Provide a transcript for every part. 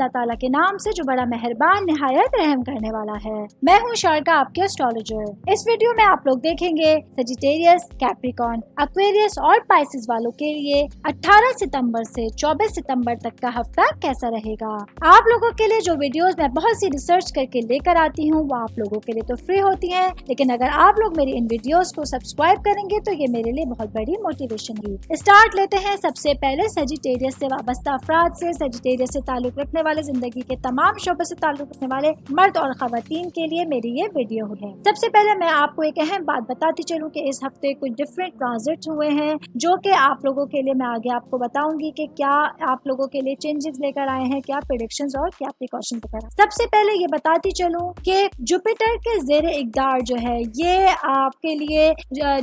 اللہ تعالیٰ کے نام سے جو بڑا مہربان نہایت رحم کرنے والا ہے۔ میں ہوں شارکا، آپ کے اسٹرالوجر۔ اس ویڈیو میں آپ لوگ دیکھیں گے سیجیٹیریس، کیپریکارن، ایکویریس اور پائسز والوں کے لیے 18 ستمبر سے 24 ستمبر تک کا ہفتہ کیسا رہے گا۔ آپ لوگوں کے لیے جو ویڈیوز میں بہت سی ریسرچ کر کے لے کر آتی ہوں وہ آپ لوگوں کے لیے تو فری ہوتی ہیں، لیکن اگر آپ لوگ میری ان ویڈیوز کو سبسکرائب کریں گے تو یہ میرے لیے بہت بڑی موٹیویشن ہوگی۔ اسٹارٹ لیتے ہیں سب سے پہلے سیجیٹیریس سے وابستہ افراد سے۔ سیجیٹیریس سے تعلق رکھنے والے زندگی کے تمام شعبوں سے تعلق رکھنے والے مرد اور خواتین کے لیے میری یہ ویڈیو ہے۔ سب سے پہلے میں آپ کو ایک اہم بات بتاتی چلوں کہ اس ہفتے کچھ ڈفرینٹ ٹرانزٹس ہوئے ہیں جو کہ آپ لوگوں کے لیے میں آگے آپ کو بتاؤں گی کہ کیا آپ لوگوں کے لیے چینجز لے کر آئے ہیں، کیا پریڈکشنز اور کیا پریکاشنز وغیرہ۔ سب سے پہلے یہ بتاتی چلوں کہ جوپیٹر کے زیر اقدار جو ہے یہ آپ کے لیے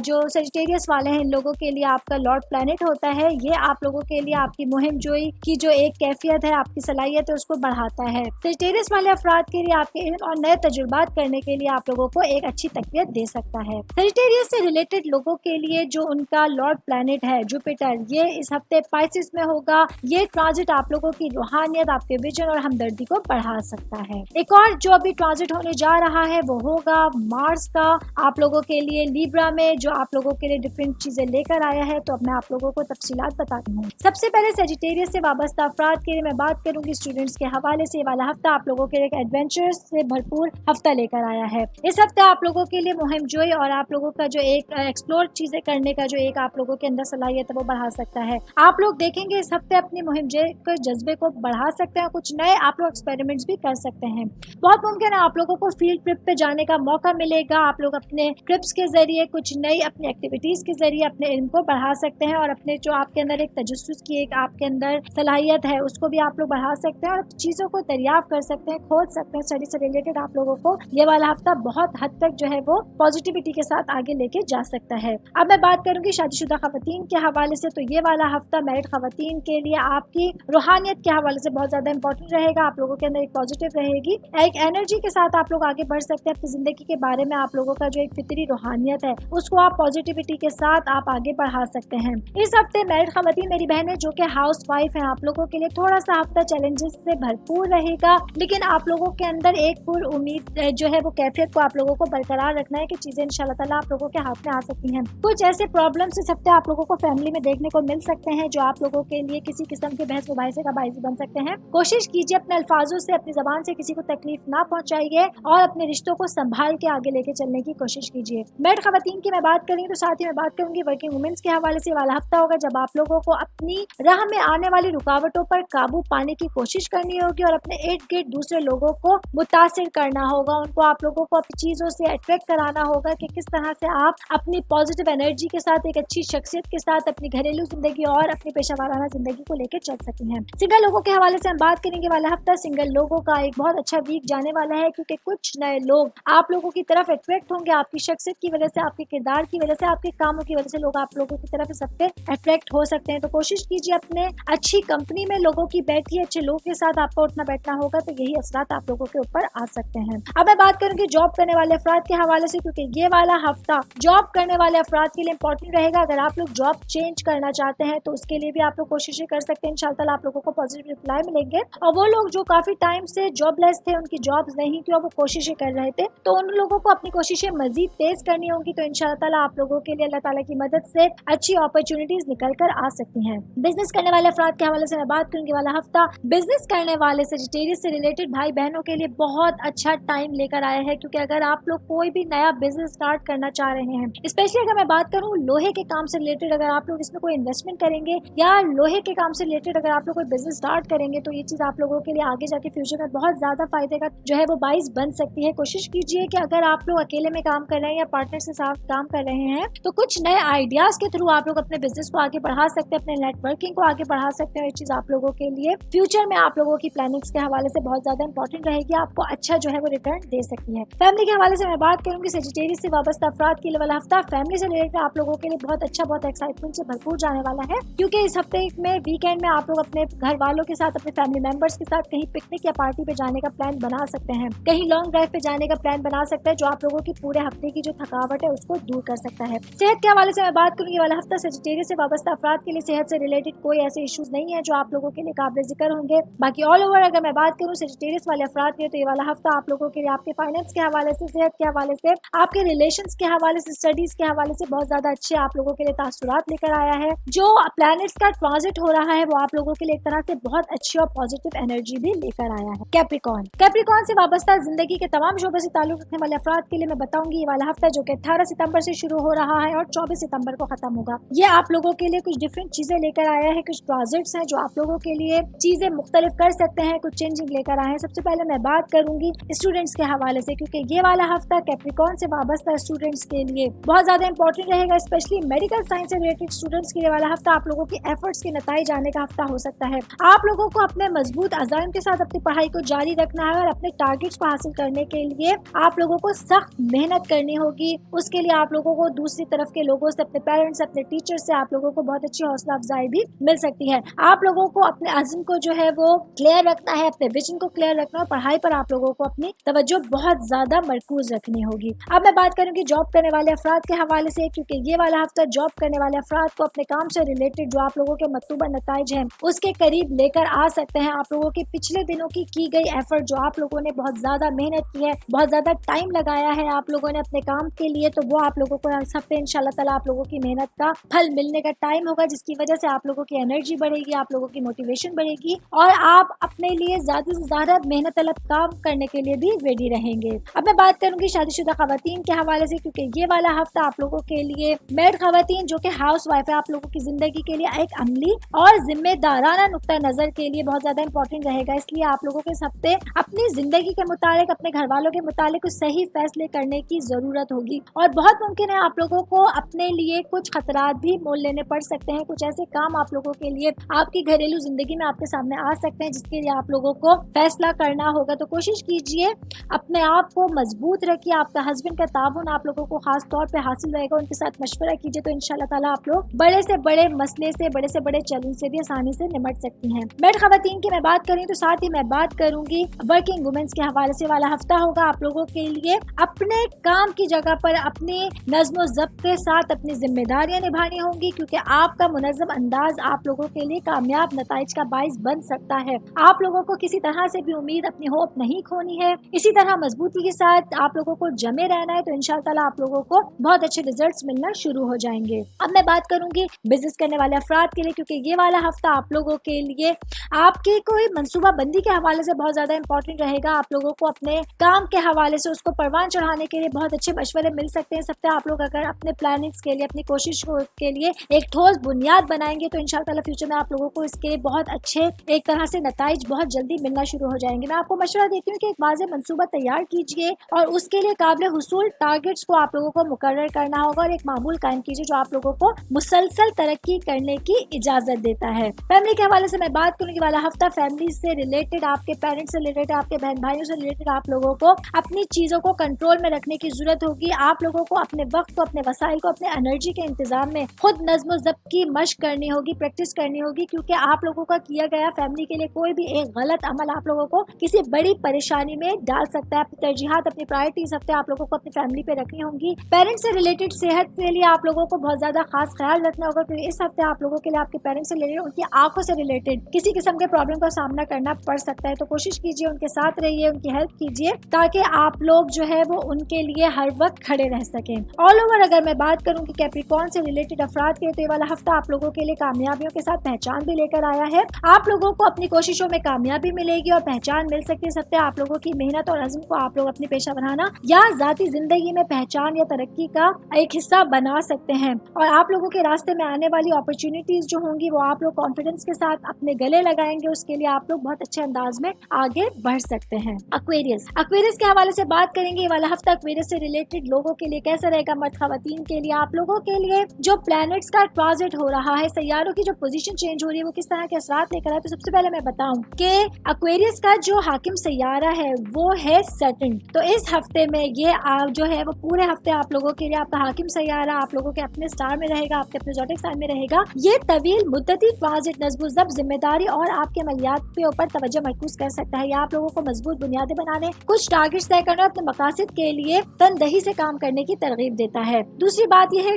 جو سیجیٹیریس والے ہیں ان لوگوں کے لیے آپ کا لارڈ پلانٹ ہوتا ہے۔ یہ آپ لوگوں کے لیے آپ کی مہم جوئی کی جو ایک کیفیت ہے، آپ کی صلاحیت ہے، اس کو بڑھاتا ہے۔ سیجیٹیریس والے افراد کے لیے آپ کے علم اور نئے تجربات کرنے کے لیے آپ لوگوں کو ایک اچھی تقویت دے سکتا ہے۔ سیجیٹیریس سے ریلیٹڈ لوگوں کے لیے جو ان کا لارڈ پلانٹ ہے جوپیٹر، یہ اس ہفتے پائسز میں ہوگا۔ یہ ٹرانزٹ آپ لوگوں کی روحانیت، آپ کے ویژن اور ہمدردی کو بڑھا سکتا ہے۔ ایک اور جو ابھی ٹرانزٹ ہونے جا رہا ہے وہ ہوگا مارس کا آپ لوگوں کے لیے لیبرا میں، جو آپ لوگوں کے لیے ڈفرینٹ چیزیں لے کر آیا ہے۔ تو اب میں آپ لوگوں کو تفصیلات بتاتی ہوں۔ سب سے پہلے سیجیٹیریس سے وابستہ افراد کے لیے میں بات کروں گی اسٹوڈنٹس کے حوالے سے۔ یہ والا ہفتہ آپ لوگوں کے لیے ایک ایڈونچر سے بھرپور ہفتہ لے کر آیا ہے۔ اس ہفتے آپ لوگوں کے لیے مہم جوئی اور آپ لوگوں کا جو ایک ایکسپلور چیزیں کرنے کا جو ایک آپ لوگوں کے اندر صلاحیت ہے وہ بڑھا سکتا ہے۔ آپ لوگ دیکھیں گے اس ہفتے اپنی مہم جوئی کے جذبے کو بڑھا سکتے ہیں، کچھ نئے آپ لوگ ایکسپیریمنٹس بھی کر سکتے ہیں۔ بہت ممکن ہے آپ لوگوں کو فیلڈ ٹرپ پہ جانے کا موقع ملے گا۔ آپ لوگ اپنے ٹرپس کے ذریعے کچھ نئی اپنی ایکٹیویٹیز کے ذریعے اپنے علم کو بڑھا سکتے ہیں اور اپنے جو آپ کے اندر ایک تجسس کی ایک آپ کے اندر صلاحیت ہے اس کو بھی آپ لوگ بڑھا سکتے ہیں اور چیزوں کو دریافت کر سکتے ہیں، کھول سکتے ہیں۔ اسٹڈی سے ریلیٹڈ آپ لوگوں کو یہ والا ہفتہ بہت حد تک جو ہے وہ پازیٹیوٹی کے ساتھ آگے لے کے جا سکتا ہے۔ اب میں بات کروں گی شادی شدہ خواتین کے حوالے سے، تو یہ والا ہفتہ میرڈ خواتین کے لیے آپ کی روحانیت کے حوالے سے بہت زیادہ امپورٹنٹ رہے گا۔ آپ لوگوں کے اندر ایک پازیٹیو رہے گی، ایک انرجی کے ساتھ آپ لوگ آگے بڑھ سکتے ہیں اپنی زندگی کے بارے میں۔ آپ لوگوں کا جو ایک فطری روحانیت ہے اس کو آپ پازیٹیوٹی کے ساتھ آپ آگے بڑھا سکتے ہیں۔ اس ہفتے میرڈ خواتین میری بہنیں جو کہ ہاؤس وائف ہیں، آپ لوگوں کے لیے تھوڑا سا ہفتہ چیلنجز سے بھرپور رہے گا، لیکن آپ لوگوں کے اندر ایک پر امید جو ہے وہ کیفیت کو آپ لوگوں کو برقرار رکھنا ہے کہ چیزیں انشاءاللہ تعالیٰ آپ لوگوں کے ہاتھ میں آ سکتی ہیں۔ کچھ ایسے پرابلمس اس ہفتے آپ لوگوں کو فیملی میں دیکھنے کو مل سکتے ہیں جو آپ لوگوں کے لیے کسی قسم کے بحث مباحثے کا باعث بن سکتے ہیں۔ کوشش کیجیے اپنے الفاظوں سے، اپنی زبان سے کسی کو تکلیف نہ پہنچائیے اور اپنے رشتوں کو سنبھال کے آگے لے کے چلنے کی کوشش کیجیے۔ میرڈ خواتین کی میں بات کریں تو ساتھ ہی میں بات کروں گی ورکنگ وومنس کے حوالے سے۔ والا ہفتہ ہوگا جب آپ لوگوں کو اپنی راہ میں آنے والی رکاوٹوں پر قابو پانے کی کوشش کرنی ہوگی اور اپنے ارد گرد دوسرے لوگوں کو متاثر کرنا ہوگا، ان کو آپ لوگوں کو اپنی چیزوں سے اٹریکٹ کرانا ہوگا کہ کس طرح سے آپ اپنی پازیٹیو انرجی کے ساتھ، ایک اچھی شخصیت کے ساتھ اپنی گھریلو زندگی اور اپنی پیشہ ورانہ زندگی کو لے کے چل سکتی ہیں۔ سنگل لوگوں کے حوالے سے ہم بات کریں گے۔ والا ہفتہ سنگل لوگوں کا ایک بہت اچھا ویک جانے والا ہے کیونکہ کچھ نئے لوگ آپ لوگوں کی طرف اٹریکٹ ہوں گے، آپ کی شخصیت کی وجہ سے، آپ کے کردار کی وجہ سے، آپ کے کاموں کی وجہ سے لوگ آپ لوگوں کی طرف اس ہفتے اٹریکٹ ہو سکتے ہیں۔ تو کوشش کیجیے اپنے اچھی کمپنی میں لوگوں کی بیٹھیے، اچھے لوگوں کے ساتھ آپ کو اٹھنا بیٹھنا ہوگا تو یہی اثرات آپ لوگوں کے اوپر آ سکتے ہیں۔ اب میں بات کروں گی جاب کرنے والے افراد کے حوالے سے، کیونکہ یہ والا ہفتہ جاب کرنے والے افراد کے لیے امپورٹنٹ رہے گا۔ اگر آپ لوگ جاب چینج کرنا چاہتے ہیں تو اس کے لیے بھی آپ لوگ کوششیں کر سکتے ہیں۔ انشاءاللہ تعالیٰ آپ لوگوں کو پازیٹیو رپلائی ملیں گے، اور وہ لوگ جو کافی ٹائم سے جاب لیس تھے، ان کی جابز نہیں تھی اور وہ کوششیں کر رہے تھے، تو ان لوگوں کو اپنی کوششیں مزید تیز کرنی ہوگی۔ تو انشاءاللہ تعالیٰ آپ لوگوں کے لیے اللہ تعالیٰ کی مدد سے اچھی اپرچونیٹیز نکل کر آ سکتی ہیں۔ بزنس کرنے والے افراد کے حوالے سے میں بات کروں گی۔ والا ہفتہ بزنس کرنے والے سیجیٹیریس سے ریلیٹڈ بھائی بہنوں کے لیے بہت اچھا ٹائم لے کر آیا ہے، کیونکہ اگر آپ لوگ کوئی بھی نیا بزنس اسٹارٹ کرنا چاہ رہے ہیں، اسپیشلی اگر میں بات کروں لوہے کے کام سے ریلیٹڈ، اگر آپ لوگ اس میں کوئی انویسٹمنٹ کریں گے یا لوہے کے کام سے ریلیٹڈ اگر آپ لوگ کوئی بزنس اسٹارٹ کریں گے تو یہ چیز آپ لوگوں کے لیے آگے جا کے فیوچر میں بہت زیادہ فائدے کا جو ہے وہ باعث بن سکتی ہے۔ کوشش کیجیے کہ اگر آپ لوگ اکیلے میں کام کر رہے ہیں یا پارٹنر کے ساتھ کام کر رہے ہیں تو کچھ نئے آئیڈیاز کے تھرو آپ لوگ اپنے بزنس کو آگے بڑھا سکتے ہیں، اپنے نیٹ ورکنگ کو آگے بڑھا سکتے ہیں۔ یہ چیز آپ لوگوں کے لیے فیوچر میں آپ لوگوں کی پلاننگز کے حوالے سے بہت زیادہ امپورٹنٹ رہے گی، آپ کو اچھا جو ہے وہ ریٹرن دے سکتی ہے۔ فیملی کے حوالے سے میں بات کروں گی سیجیٹیریس سے وابستہ افراد کے لیے والا ہفتہ فیملی سے ریلیٹڈ آپ لوگوں کے لیے بہت اچھا، بہت ایکسائٹمنٹ سے بھرپور جانے والا ہے، کیونکہ اس ہفتے میں ویکینڈ میں آپ لوگ اپنے گھر والوں کے ساتھ، اپنے فیملی ممبرس کے ساتھ کہیں پکنک یا پارٹی پہ جانے کا پلان بنا سکتے ہیں، کہیں لانگ ڈرائیو پہ جانے کا پلان بنا سکتے ہیں جو آپ لوگوں کی پورے ہفتے کی جو تھکاوٹ ہے اس کو دور کر سکتا ہے۔ صحت کے حوالے سے میں بات کروں گی۔ والا ہفتہ سیجیٹیریس سے وابستہ افراد کے لیے صحت سے ریلیٹڈ کوئی ایسے ایشوز نہیں ہے جو آپ لوگوں کے لیے قابل ذکر ہوں گے۔ बाकी ऑल ओवर अगर मैं बात करूँ सेजिटेरियस वाले अफराद की, तो ये वाला हफ्ता आप लोगों के लिए आपके फाइनेंस के हवाले से, सेहत के हवाले से, आपके रिलेशंस के हवाले से, स्टडीज के हवाले से बहुत ज्यादा अच्छे आप लोगों के लिए तासुरात लेकर आया है। जो प्लैनेट्स का ट्रांजिट हो रहा है वो आप लोगों के लिए एक तरह से बहुत अच्छी और पॉजिटिव एनर्जी भी लेकर आया है। कैप्रिकॉर्न से वाबस्ता जिंदगी के तमाम शोबे से ताल्लुक रखने वाले अफराद के लिए मैं बताऊंगी ये वाला हफ्ता जो कि 18 सितंबर से शुरू हो रहा है और 24 सितंबर को खत्म होगा। ये आप लोगों के लिए कुछ डिफरेंट चीजें लेकर आया है, कुछ ट्रांजिट्स हैं जो आप लोगों के लिए चीजें मुख्तलिफ कर सकते हैं, कुछ चेंजिंग लेकर आए हैं। सबसे पहले मैं बात करूंगी स्टूडेंट्स के हवाले से, क्योंकि ये वाला हफ्ता कैप्रिकॉर्न से वाबस्ता स्टूडेंट्स के लिए बहुत ज्यादा इंपॉर्टेंट रहेगा, स्पेशली मेडिकल साइंस से रिलेटेड स्टूडेंट्स के लिए वाला हफ्ता आप लोगों की एफर्ट्स के नतीजे आने का हफ्ता हो सकता है। आप लोगों को अपने मजबूत अज़ाइम के साथ अपनी पढ़ाई को जारी रखना है और अपने टारगेट्स को हासिल करने के लिए आप लोगों को सख्त मेहनत करनी होगी। उसके लिए आप लोगों को दूसरी तरफ के लोगों से, अपने पेरेंट्स, अपने टीचर से आप लोगों को बहुत अच्छी हौसला अफजाई भी मिल सकती है। आप लोगों को अपने अज़्म को जो है वो क्लियर रखना है, अपने विजन को क्लियर रखना है और पढ़ाई पर आप लोगों को अपनी तवज्जो बहुत ज्यादा मरकूज रखनी होगी। अब मैं बात करूंगी जॉब करने वाले अफराद के हवाले से, क्योंकि ये वाला हफ्ता जॉब करने वाले अफराद को अपने काम से रिलेटेड जो आप लोगों के मतलूबा नताइज हैं उसके करीब लेकर आ सकते हैं। आप लोगों के पिछले दिनों की गई एफर्ट जो आप लोगों ने बहुत ज्यादा मेहनत की है, बहुत ज्यादा टाइम लगाया है आप लोगों ने अपने काम के लिए, तो वो आप लोगों को इस हफ्ते इंशाल्लाह ताला आप लोगों की मेहनत का फल मिलने का टाइम होगा, जिसकी वजह से आप लोगों की एनर्जी बढ़ेगी, आप लोगों की मोटिवेशन बढ़ेगी और आप अपने लिए ज्यादा से ज्यादा मेहनत तलब काम करने के लिए भी रेडी रहेंगे। अब मैं बात करूंगी शादीशुदा खवातीन के हवाले से, क्योंकि ये वाला हफ्ता आप लोगों के लिए मैरिड खवातीन जो कि हाउस वाइफ है, आप लोगों की जिंदगी के लिए एक अमली और जिम्मेदाराना नुक्ता नजर के लिए बहुत ज्यादा इंपॉर्टेंट रहेगा। इसलिए आप लोगों के इस हफ्ते अपनी जिंदगी के मुतालिक, अपने घर वालों के मुतालिक कुछ सही फैसले करने की जरूरत होगी और बहुत मुमकिन है आप लोगों को अपने लिए कुछ खतरात भी मोल लेने पड़ सकते हैं। कुछ ऐसे काम आप लोगों के लिए आपकी घरेलू जिंदगी में आपके सामने आ सकते हैं जिसके लिए आप लोगों को फैसला करना होगा। तो कोशिश कीजिए अपने आप को मजबूत रखिए, आपका हस्बैंड का ताबन आप लोगों को खास तौर पे हासिल रहेगा, उनके साथ मशवरा कीजिए तो इंशाल्लाह ताला आप लोग बड़े से बड़े मसले से, बड़े से बड़े चैलेंज से भी आसानी से निपट सकती हैं। मैरिड खवातीन की मैं बात करूं तो साथ ही मैं बात करूंगी वर्किंग वुमेन्स के हवाले से वाला हफ्ता होगा आप लोगों के लिए अपने काम की जगह पर अपनी नज्म ज़ब्त के साथ अपनी जिम्मेदारियां निभानी होंगी, क्योंकि आपका मुनज़्ज़म अंदाज आप लोगों के लिए कामयाब नताइज का बाइस बन सकता है। आप लोगों को किसी तरह से भी उम्मीद, अपनी होप नहीं खोनी है, इसी तरह मजबूती के साथ आप लोगों को जमे रहना है, तो इंशाअल्लाह ताला आप लोगों को बहुत अच्छे रिजल्ट्स मिलना शुरू हो जाएंगे। अब मैं बात करूंगी बिजनेस करने वाले अफराद के लिए, क्योंकि ये वाला हफ्ता आप लोगों के लिए आपकी कोई मंसूबा बंदी के हवाले से बहुत ज्यादा इंपॉर्टेंट रहेगा। आप लोगों को अपने काम के हवाले से उसको परवान चढ़ाने के लिए बहुत अच्छे मशवरे मिल सकते हैं। सकते हैं आप लोग अगर अपने प्लानिंग्स के लिए, अपनी कोशिश के लिए एक ठोस बुनियाद बनाएंगे तो इंशाअल्लाह ताला फ्यूचर में आप लोगों को इसके बहुत अच्छे एक तरह से नताइज बहुत जल्दी मिलना शुरू हो जाएंगे। मैं आपको मशवरा देती हूँ कि एक वाज़ेह मंसूबा तैयार कीजिए और उसके लिए काबिल हुसूल टारगेट्स को आप लोगों को मुकर्रर करना होगा और एक मामूल कायम कीजिए जो आप लोगों को मुसलसल तरक्की करने की इजाजत देता है। फैमिली के हवाले से मैं बात करूंगी वाला हफ्ता फैमिली से रिलेटेड, आपके पेरेंट्स से रिलेटेड, आपके बहन भाइयों से रिलेटेड आप लोगों को अपनी चीजों को कंट्रोल में रखने की जरूरत होगी। आप लोगों को अपने वक्त को, अपने वसाइल को, अपने एनर्जी के इंतजाम में खुद नज्म ज़ब्त की मशक करनी होगी, प्रैक्टिस करनी होगी, क्योंकि आप लोगों का किया गया फैमिली के लिए कोई भी एक गलत अमल आप लोगों को किसी बड़ी परेशानी में डाल सकता है। अपनी तरजीहात, अपनी प्रायोरिटीज हफ्ते आप लोगों को अपनी फैमिली पे रखनी होंगी। पेरेंट्स से रिलेटेड सेहत के लिए आप लोगों को बहुत ज्यादा खास ख्याल रखना होगा, क्योंकि इस हफ्ते आप लोगों के लिए आपके पेरेंट्स से रिलेटेड, उनकी आंखों से रिलेटेड किसी किस्म के प्रॉब्लम का सामना करना पड़ सकता है। तो कोशिश कीजिए उनके साथ रहिए, उनकी हेल्प कीजिए ताकि आप लोग जो है वो उनके लिए हर वक्त खड़े रह सकें। ऑल ओवर अगर मैं बात करूं कि कैप्रिकॉर्न से रिलेटेड अफराद के, तो ये वाला हफ्ता आप लोगों के लिए कामयाबियों के साथ पहचान भी लेकर आया है। आप लोगों को अपनी कोशिशों में कामयाबी मिलेगी और पहचान मिल सकती है। सकते आप लोगों की मेहनत और अज़्म को आप लोग अपनी पेशा बनाना या जाती जिंदगी में पहचान या तरक्की का एक हिस्सा बना सकते हैं और आप लोगों के रास्ते में आने वाली अपॉर्चुनिटीज जो होंगी वो आप लोग कॉन्फिडेंस के साथ अपने गले लगाएंगे। उसके लिए आप लोग बहुत अच्छे अंदाज में आगे बढ़ सकते हैं। एक्वेरियस के हवाले से बात करेंगे। ये वाला हफ्ता एक्वेरियस से रिलेटेड लोगों के लिए कैसा रहेगा? मर्द खवातीन के लिए, आप लोगों के लिए जो प्लैनेट्स का ट्रांजिट हो रहा है, सैयारों की जो पोजीशन चेंज हो रही है, वो किस तरह के असरात लेकर आए। तो सबसे पहले मैं बताऊं कि एक्वेरियस का जो हाकिम सैयारा है वो है सैटर्न। तो इस हफ्ते में ये जो है वो पूरे हफ्ते आप लोगों के लिए आपका हाकिम सैयारा आप लोगों के अपने स्टार में रहेगा, आपके अपने ज़ोडिएक साइन में रहेगा। ये तवील मुद्दती ट्रांजिट नज़्म ज़ब्त, जिम्मेदारी और आपके अमलियात के ऊपर तवज्जो मरकूज कर सकता है। ये आप लोगों को मजबूत बुनियादें बनाने, कुछ टारगेट्स तय करने, अपने मकासद के लिए तनदही से काम करने की तरगीब देता है। दूसरी बात यह है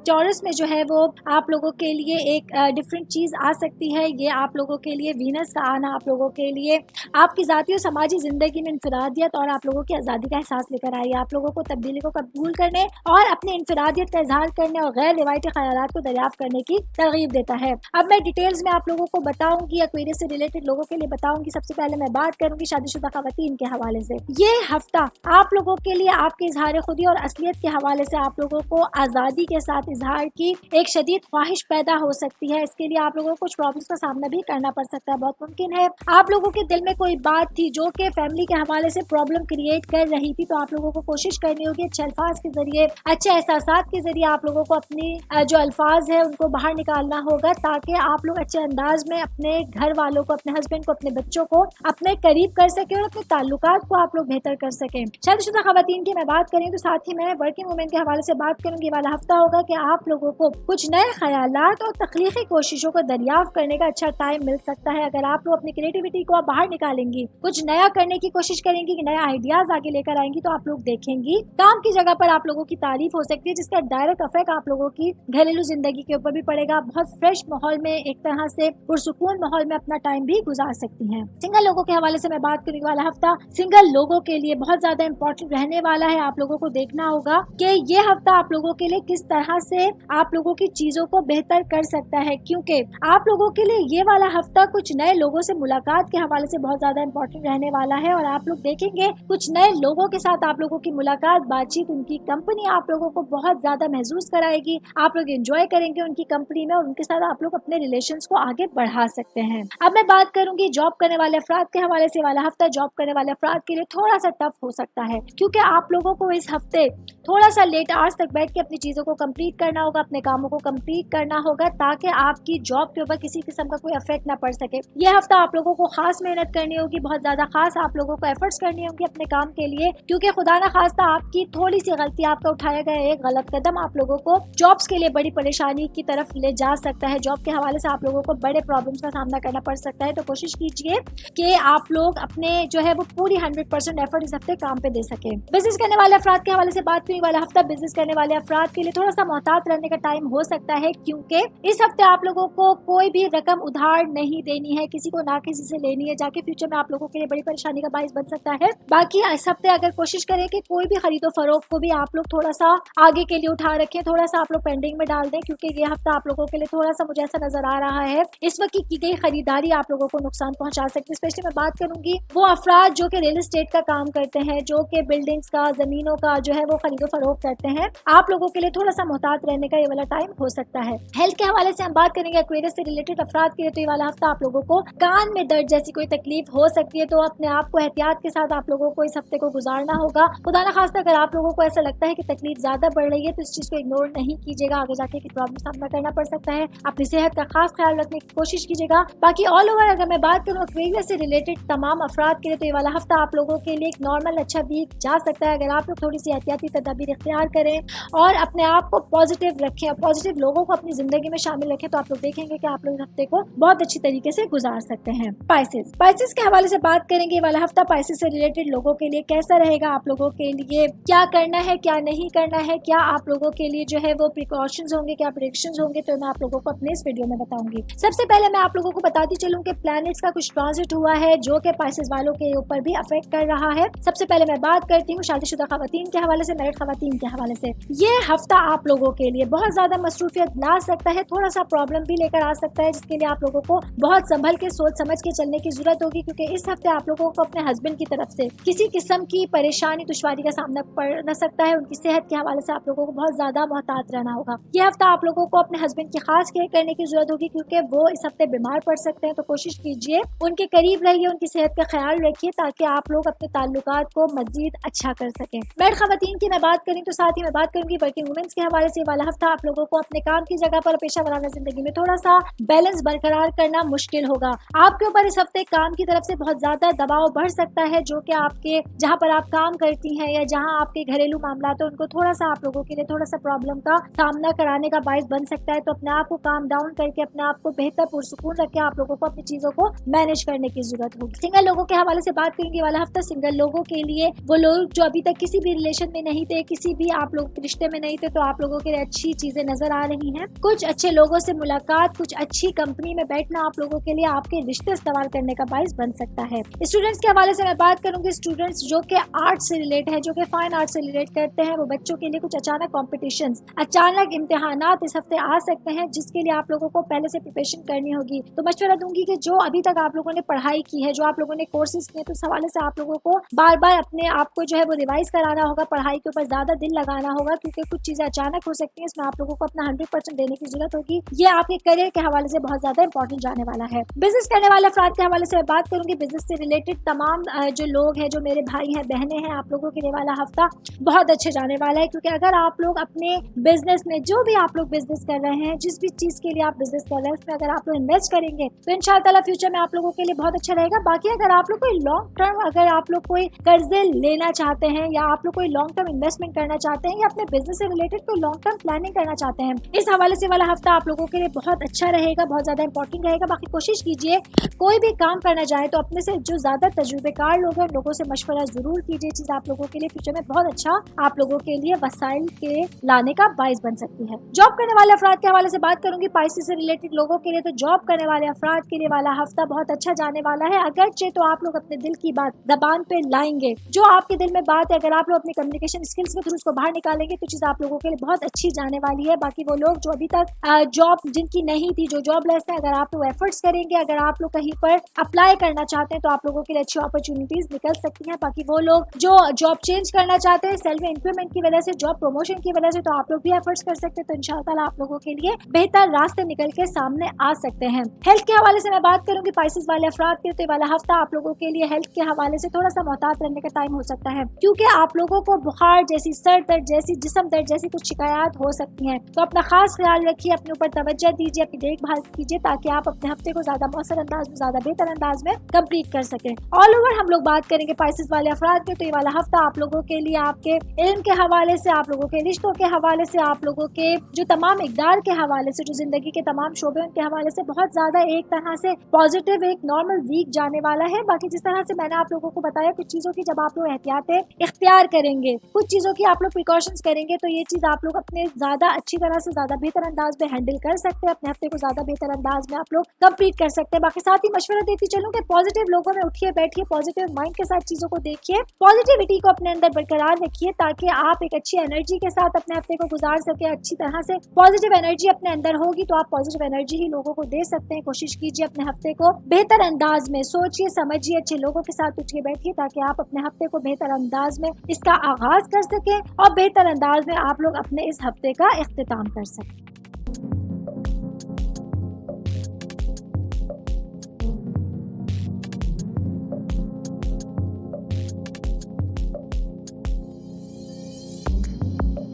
टॉरस में जो है वो आप लोगों के लिए एक डिफरेंट चीज आ सकती है। ये आप लोगों के लिए वीनस का आना आप लोगों के लिए आपकी ज़ाती और समाजी ज़िंदगी में इनफरादियत और आप लोगों की आज़ादी का एहसास लेकर आई। आप लोगों को तब्दीली को कबूल करने और अपनी इनफरादियत का इजहार करने और गैर रिवायती ख्यालात को दरियाफ्त करने की तरगीब देता है। अब मैं डिटेल्स में आप लोगों को बताऊंगी, एक्वेरियस से रिलेटेड लोगों के लिए बताऊंगी। सबसे पहले मैं बात करूंगी शादीशुदा खवातीन के हवाले से। ये हफ्ता आप लोगों के लिए आपके इजहार खुदी और असलियत के हवाले से आप लोगों को आज़ादी के साथ इजहार की एक शदीद ख्वाहिश पैदा हो सकती है। इसके लिए आप लोगों को कुछ प्रॉब्लम्स का सामना भी करना पड़ सकता है। बहुत मुमकिन है आप लोगों के दिल में कोई बात थी जो कि फैमिली के हवाले से प्रॉब्लम क्रिएट कर रही थी, तो आप लोगों को कोशिश करनी होगी अच्छे अल्फाज के जरिए, अच्छे एहसासात के जरिए आप लोगों को अपनी जो अल्फाज है उनको बाहर निकालना होगा, ताकि आप लोग अच्छे अंदाज में अपने घर वालों को, अपने हस्बैंड को, अपने बच्चों को अपने करीब कर सके और अपने ताल्लुकात को आप लोग बेहतर कर सकें। शादीशुदा खवातीन की मैं बात करें तो साथ ही मैं वर्किंग वुमेन के हवाले से बात करूंगी। वाला हफ्ता होगा कि आप लोगों को कुछ नए ख्यालात और तख्लीकी कोशिशों को दरियाफ्त करने का अच्छा टाइम मिल सकता है। अगर आप लोग अपनी क्रिएटिविटी को बाहर निकालेंगी, कुछ नया करने की कोशिश करेंगी, नए आइडियाज आगे लेकर आएंगी, तो आप लोग देखेंगी काम की जगह पर आप लोगों की तारीफ हो सकती है, जिसका डायरेक्ट इफेक्ट आप लोगों की घरेलू जिंदगी के ऊपर भी पड़ेगा। बहुत फ्रेश माहौल में, एक तरह से पुरसुकून माहौल में अपना टाइम भी गुजार सकती हैं। सिंगल लोगों के हवाले से मैं बात करूंगी। वाला हफ्ता सिंगल लोगों के लिए बहुत ज्यादा इंपॉर्टेंट रहने वाला है। आप लोगों को देखना होगा कि ये हफ्ता आप लोगों के लिए किस तरह से आप लोगों की चीजों को बेहतर कर सकता है, क्योंकि आप लोगों के लिए ये वाला हफ्ता कुछ नए लोगों से मुलाकात के हवाले से बहुत ज्यादा इंपॉर्टेंट रहने वाला है। और आप लोग देखेंगे कुछ नए लोगों के साथ आप लोगों की मुलाकात, बातचीत, उनकी कंपनी आप लोगों को बहुत ज्यादा महसूस कराएगी। आप लोग एंजॉय करेंगे उनकी कंपनी में और उनके साथ आप लोग अपने रिलेशंस को आगे बढ़ा सकते हैं। अब मैं बात करूंगी जॉब करने वाले अफराद के हवाले से। वाला हफ्ता जॉब करने वाले अफराद के लिए थोड़ा सा टफ हो सकता है, क्योंकि आप लोगों को इस हफ्ते थोड़ा सा लेट आवर्स तक बैठ के अपनी चीजों को कंप्लीट करना होगा, अपने कामों को कंप्लीट करना होगा, ताकि आपकी जॉब के ऊपर किसी किस्म का कोई इफेक्ट ना पड़ सके। ये हफ्ता आप लोगों को खास मेहनत करनी होगी, बहुत ज्यादा खास आप लोगों को एफर्ट्स करनी होंगी अपने काम के लिए, क्योंकि खुदा ना खास्ता आपकी थोड़ी सी गलती, आपका उठाया गया एक गलत कदम आप लोगों को जॉब्स के लिए बड़ी परेशानी की तरफ ले जा सकता है। जॉब के हवाले से आप लोगों को बड़े प्रॉब्लम्स का सामना करना पड़ सकता है। तो कोशिश कीजिए कि आप लोग अपने जो है वो पूरी 100% एफर्ट इस हफ्ते काम पे दे सके। बिजनेस करने वाले अफराद के हवाले से बात करने वाला हफ्ता बिजनेस करने वाले अफराद के लिए थोड़ा सा मोहतात रहने का टाइम हो सकता है, क्योंकि इस हफ्ते आप लोगों को कोई भी रकम उधार नहीं देनी है, किसी को ना किसी से लेनी है, जाके फ्यूचर में आप लोगों के लिए बड़ी परेशानी का बाइस बन सकता है। बाकी इस हफ्ते अगर कोशिश करें कि कोई भी खरीदो फरोख्त को भी आप लोग थोड़ा सा आगे के लिए उठा रखें, थोड़ा सा आप लोग पेंडिंग में डाल दें, क्योंकि ये हफ्ता आप लोगों के लिए थोड़ा सा मुझे ऐसा नजर आ रहा है इस वक्त की गई खरीदारी आप लोगों को नुकसान पहुंचा सकती है। स्पेशली मैं बात करूंगी वो अफराद जो कि रियल एस्टेट का काम करते हैं, जो कि बिल्डिंग्स का, जमीनों का जो है वो खरीदो फरोख्त करते हैं, आप लोगों के लिए थोड़ा सा मोहतात रहने का ये वाला टाइम हो सकता है। हेल्थ के हवाले से हम बात करेंगे एक्वेरियस से रिलेटेड अफराद के लिए, तो ये वाला हफ्ता आप लोगों को कान में दर्द जैसी कोई तकलीफ हो सकती है, तो अपने आप को एहतियात के साथ आप लोगों को इस हफ्ते को गुजारना होगा। खुदा ना खास्ता अगर आप लोगों को ऐसा लगता है कि तकलीफ ज्यादा बढ़ रही है तो इस चीज को इग्नोर नहीं कीजिएगा, आगे जाके की प्रॉब्लम सामना करना पड़ सकता है। अपनी सेहत का खास ख्याल रखने की कोशिश कीजिएगा। बाकी ऑल ओवर अगर मैं बात करूँ एक्वेरियस से रिलेटेड तमाम अफराद के लिए, तो ये वाला हफ्ता आप लोगों के लिए एक नॉर्मल अच्छा वीक जा सकता है, अगर आप लोग थोड़ी सी एहतियाती तदाबीर इख्तियार करें और अपने आप को पॉजिटिव रखें और पॉजिटिव लोगों को अपनी जिंदगी में शामिल रखें, तो आप लोग देखेंगे कि आप लोग इस हफ्ते को बहुत अच्छी तरीके से गुजार सकते हैं। स्पाइसेस के हवाले से बात करेंगे। ये वाला हफ्ता स्पाइसेस से रिलेटेड लोगों के लिए कैसा रहेगा, आप लोगों के लिए क्या करना है, क्या नहीं करना है, क्या आप लोगों के लिए जो है वो प्रिकॉशंस होंगे, क्या प्रेडिक्शंस होंगे, तो मैं आप लोगों को अपने इस वीडियो में बताऊंगी। सबसे पहले मैं आप लोगों को बताती चलूं कि प्लैनेट्स का कुछ ट्रांजिट हुआ है जो कि स्पाइसेस वालों के ऊपर भी अफेक्ट कर रहा है। सबसे पहले मैं बात करती हूँ शादीशुदा खवातीन के हवाले से, मैरिड खवातीन के हवाले से। ये हफ्ता आप लोगों के लिए बहुत ज्यादा मसरूफियत ला सकता है, थोड़ा सा प्रॉब्लम भी लेकर आ सकता है, जिसके लिए आप लोगों को बहुत संभल के सोच समझ के चलने की जरूरत होगी, क्योंकि इस हफ्ते आप लोगों को अपने हस्बैंड की तरफ से किसी किस्म की परेशानी, दुश्वारी का सामना पड़ सकता है। उनकी सेहत के हवाले से आप लोगों को बहुत ज्यादा मोहतात रहना होगा। ये हफ्ता आप लोगों को अपने हस्बैंड की खास केयर करने की जरूरत होगी, क्योंकि वो इस हफ्ते बीमार पड़ सकते हैं। तो कोशिश कीजिए उनके करीब रहिए, उनकी सेहत का ख्याल रखिए, ताकि आप लोग अपने ताल्लुकात को मजीद अच्छा कर सकें। मैरिड खवातीन की मैं बात करें तो साथ ही मैं बात करूंगी वर्किंग वुमेन्स के हवाले से। वाला हफ्ता आप लोगों को अपने काम की जगह पर, पेशा वराना जिंदगी में थोड़ा सा बैलेंस बरकरार करना मुश्किल होगा। आपके ऊपर इस हफ्ते काम की तरफ से बहुत ज्यादा दबाव बढ़ सकता है, जो कि आपके जहाँ पर आप काम करती हैं या जहाँ आपके घरेलू मामला है उनको थोड़ा सा आप लोगों के लिए थोड़ा सा प्रॉब्लम का सामना कराने का बायस बन सकता है। तो अपने आप को काम डाउन करके अपने आप को बेहतर पुरसुकून रख के आप लोगों को अपनी चीजों को मैनेज करने की जरूरत होगी। सिंगल लोगों के हवाले से बात करेंगे। वाला हफ्ता सिंगल लोगों के लिए, वो लोग जो अभी तक किसी भी रिलेशन में नहीं थे, थे, किसी भी आप लोग रिश्ते में नहीं थे, तो आप लोगों के लिए अच्छी चीजें नजर आ रही हैं। कुछ अच्छे लोगों से मुलाकात, कुछ अच्छी कंपनी में बैठना आप लोगों के लिए आपके रिश्ते इस्तेमाल करने का बाइस बन सकता है। स्टूडेंट्स के हवाले से मैं बात करूंगी, स्टूडेंट्स जो कि आर्ट से रिलेट है, जो कि फाइन आर्ट से रिलेट करते हैं, वो बच्चों के लिए कुछ अचानक कॉम्पिटिशन्स, अचानक इम्तिहानात इस हफ्ते आ सकते हैं, जिसके लिए आप लोगों को पहले से प्रिपरेशन करनी होगी। तो मशवरा दूंगी कि जो अभी तक आप लोगों ने पढ़ाई की है, जो आप लोगों ने कोर्सेज किए, तो इस हवाले से आप लोगों को बार बार अपने आप को जो है वो रिवाइज कराना होगा, पढ़ाई के ऊपर ज्यादा दिल लगाना होगा, क्योंकि कुछ चीजें अचानक हो सकती हैं, इसमें आप लोगों को अपना 100% देने की जरूरत होगी। ये आपके करियर के हवाले से बहुत ज्यादा इंपॉर्टेंट जाने वाला है। बिजनेस करने वाले अफराद के हवाले से मैं बात करूंगी, बिजनेस से रिलेटेड तमाम जो लोग हैं, जो मेरे भाई हैं, बहनें हैं, आप लोगों के लिए वाला हफ्ता बहुत अच्छे जाने वाला है, क्योंकि अगर आप लोग अपने बिजनेस में, जो भी आप लोग बिजनेस कर रहे हैं, जिस भी चीज के लिए आप बिजनेस कर रहे हैं, उसमें अगर आप लोग इन्वेस्ट करेंगे तो इंशाअल्लाह फ्यूचर में आप लोगों के लिए बहुत अच्छा रहेगा। बाकी अगर आप लोग कोई लॉन्ग टर्म, अगर आप लोग कोई कर्जे लेना चाहते हैं, या आप लोग कोई लॉन्ग टर्म इन्वेस्टमेंट करना चाहते हैं, या अपने बिजनेस से रिलेटेड कोई लॉन्ग टर्म प्लानिंग करना चाहते हैं, इस हवाले से वाला हफ्ता आप लोगों के लिए बहुत अच्छा रहेगा, बहुत ज्यादा इंपॉर्टेंट रहेगा। बाकी कोशिश कीजिए कोई भी काम करना चाहे तो अपने से जो ज्यादा तजुर्बेकार लोग हैं, उन लोगों से मशवरा जरूर कीजिए। चीज आप लोगों के लिए फ्यूचर में बहुत अच्छा, आप लोगों के लिए वसाइल के लाने का बाइस बन सकती है। जॉब करने वाले अफराद के हवाले से बात करूंगी, पाइसेस से रिलेटेड लोगों के लिए, तो जॉब करने वाले अफराद के लिए वाला हफ्ता बहुत अच्छा जाने वाला है। अगरचे तो आप लोग अपने दिल की बात जबान पे लाएंगे, जो आपके दिल में बात है, अगर आप लोग अपनी कम्युनिकेशन स्किल्स के थ्रू उसको बाहर निकालेंगे तो चीज आप लोगों के लिए बहुत अच्छी जाने वाली है। बाकी वो लोग जो अभी तक जॉब जिनकी नहीं थी, जो जॉबलेस है, अगर आप लोग एफर्ट्स करेंगे, अगर आप लोग कहीं पर अप्लाई करना चाहते हैं, तो आप लोगों के लिए अच्छी अपॉर्चुनिटीज निकल सकती हैं। बाकी वो लोग जो जॉब चेंज करना चाहते हैं, सैलरी इंक्रीमेंट की वजह से, जॉब प्रमोशन की वजह से, तो आप लोग भी एफर्ट्स कर सकते हैं, तो इंशाअल्लाह आप लोगों के लिए बेहतर रास्ते निकल के सामने आ सकते हैं। हेल्थ के हवाले से मैं बात करूंगी, पाइसेस वाले अफराद के, तो वाला हफ्ता आप लोगों के लिए हेल्थ के हवाले से थोड़ा सा मोहतात रहने का टाइम हो सकता है, क्योंकि आप लोगों को बुखार जैसी, सर दर्द जैसी, जिस्म दर्द जैसी कुछ शिकायत हो सकती हैं। तो अपना खास ख्याल रखिए, अपने ऊपर तवज्जो दीजिए, अपनी देखभाल कीजिए, ताकि आप अपने हफ्ते को ज्यादा मौसर अंदाज में, ज्यादा बेहतर अंदाज में कंप्लीट कर सकें। ऑल ओवर हम लोग बात करेंगे पाइसेस वाले अफराद के, तो ये वाला हफ्ता आप लोगों के लिए आपके इल्म के हवाले से, आप लोगों के रिश्तों के हवाले से, आप लोगों के जो तमाम इकदार के हवाले से, जो जिंदगी के तमाम शोबे उनके हवाले से बहुत ज्यादा एक तरह से पॉजिटिव, एक नॉर्मल वीक जाने वाला है। बाकी जिस तरह से मैंने आप लोगों को बताया, कुछ चीजों की जब आप लोग एहतियातें इख्तियार करेंगे, कुछ चीजों की आप लोग प्रिकॉशंस करेंगे, तो ये चीज आप लोग अपने ज्यादा अच्छी तरह से, ज्यादा बेहतर अंदाज में हैंडल कर सकते हैं, अपने हफ्ते को ज्यादा बेहतर अंदाज में आप लोग कंप्लीट कर सकते हैं। बाकी साथ ही मशवरा देती चलूं कि पॉजिटिव लोगों में उठिए, बैठिए, पॉजिटिव माइंड के साथ चीजों को देखिए, पॉजिटिविटी को अपने अंदर बरकरार रखिए, ताकि आप एक अच्छी एनर्जी के साथ अपने हफ्ते को गुजार सके। अच्छी तरह से पॉजिटिव एनर्जी अपने अंदर होगी तो आप पॉजिटिव एनर्जी ही लोगों को दे सकते हैं। कोशिश कीजिए अपने हफ्ते को बेहतर अंदाज में सोचिए, समझिए, अच्छे लोगों के साथ उठिए, बैठिए, ताकि आप अपने हफ्ते को बेहतर अंदाज में इसका आगाज कर सकें और बेहतर अंदाज में आप लोग अपने इस हफ्ते का इख्तिताम कर सकें।